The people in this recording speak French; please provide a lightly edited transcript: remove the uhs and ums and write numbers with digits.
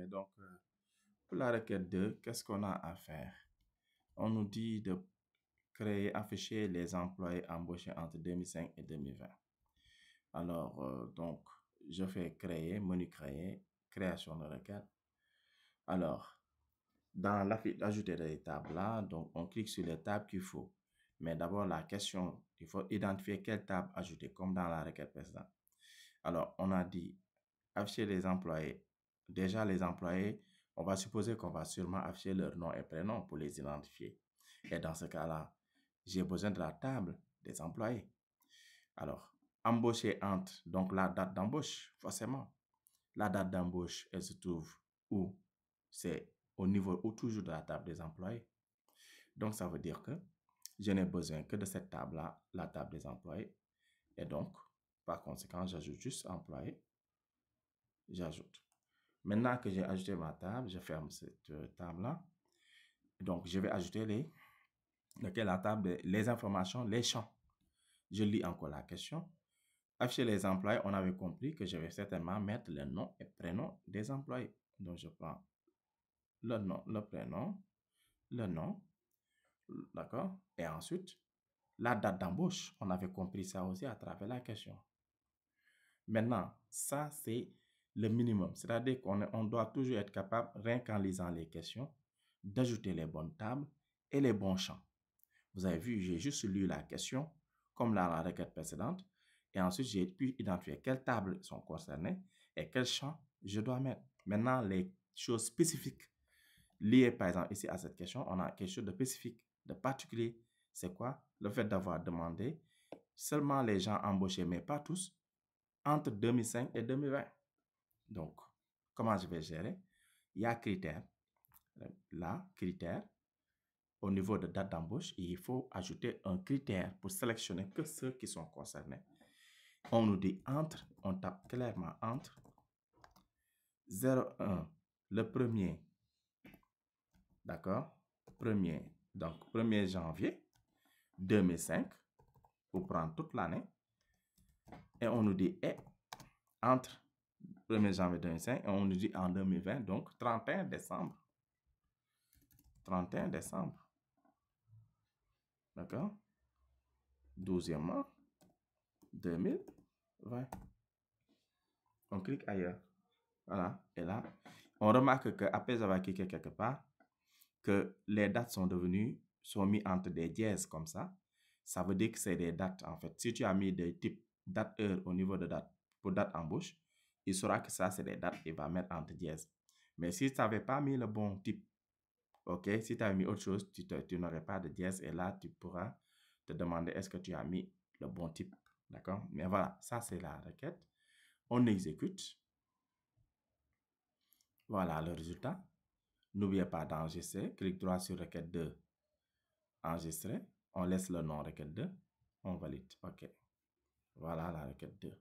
donc pour la requête 2, qu'est-ce qu'on a à faire? On nous dit de créer, afficher les employés embauchés entre 2005 et 2020. Alors, donc, je fais créer, menu créer, création de requête. Alors, dans l'ajouter des tables là, donc on clique sur les tables qu'il faut. Mais d'abord, la question, il faut identifier quelle table ajouter, comme dans la requête précédente. Alors, on a dit afficher les employés. Déjà, les employés, on va supposer qu'on va sûrement afficher leur nom et prénom pour les identifier. Et dans ce cas-là, j'ai besoin de la table des employés. Alors, embaucher entre, donc la date d'embauche, forcément. La date d'embauche, elle se trouve où? C'est au niveau ou toujours de la table des employés. Donc, ça veut dire que je n'ai besoin que de cette table-là, la table des employés. Et donc, par conséquent, j'ajoute juste employé. J'ajoute. Maintenant que j'ai ajouté ma table, je ferme cette table-là. Donc, je vais ajouter la table, les informations, les champs. Je lis encore la question. Afficher les employés, on avait compris que je vais certainement mettre le nom et prénom des employés. Donc, je prends le nom, le prénom, le nom, d'accord? Et ensuite, la date d'embauche. On avait compris ça aussi à travers la question. Maintenant, ça, c'est le minimum. C'est-à-dire qu'on doit toujours être capable, rien qu'en lisant les questions, d'ajouter les bonnes tables et les bons champs. Vous avez vu, j'ai juste lu la question, comme dans la requête précédente, et ensuite, j'ai pu identifier quelles tables sont concernées et quels champs je dois mettre. Maintenant, les choses spécifiques liées, par exemple, ici à cette question, on a quelque chose de spécifique, de particulier. C'est quoi? Le fait d'avoir demandé seulement les gens embauchés, mais pas tous, entre 2005 et 2020. Donc, comment je vais gérer? Il y a critères. Là, critères. Au niveau de date d'embauche, il faut ajouter un critère pour sélectionner que ceux qui sont concernés. On nous dit entre, on tape clairement entre 01, le premier, d'accord? Premier, donc 1er janvier 2005, pour prendre toute l'année. Et on nous dit entre 1er janvier 2005 et on nous dit en 2020, donc 31 décembre. 31 décembre. D'accord? 12e mois 2020. On clique ailleurs. Voilà. Et là, on remarque qu'après avoir cliqué quelque part, que les dates sont mis entre des dièses comme ça. Ça veut dire que c'est des dates en fait. Si tu as mis des types date-heure au niveau de date pour date embauche, il saura que ça c'est des dates, il va mettre entre dièses. Mais si tu n'avais pas mis le bon type, ok, si tu avais mis autre chose, tu n'aurais pas de dièse et là tu pourras te demander est-ce que tu as mis le bon type. D'accord? Mais voilà, ça c'est la requête. On exécute. Voilà le résultat. N'oubliez pas d'enregistrer. Clique droit sur requête 2. Enregistrer. On laisse le nom requête 2. On valide. OK. Voilà la requête 2.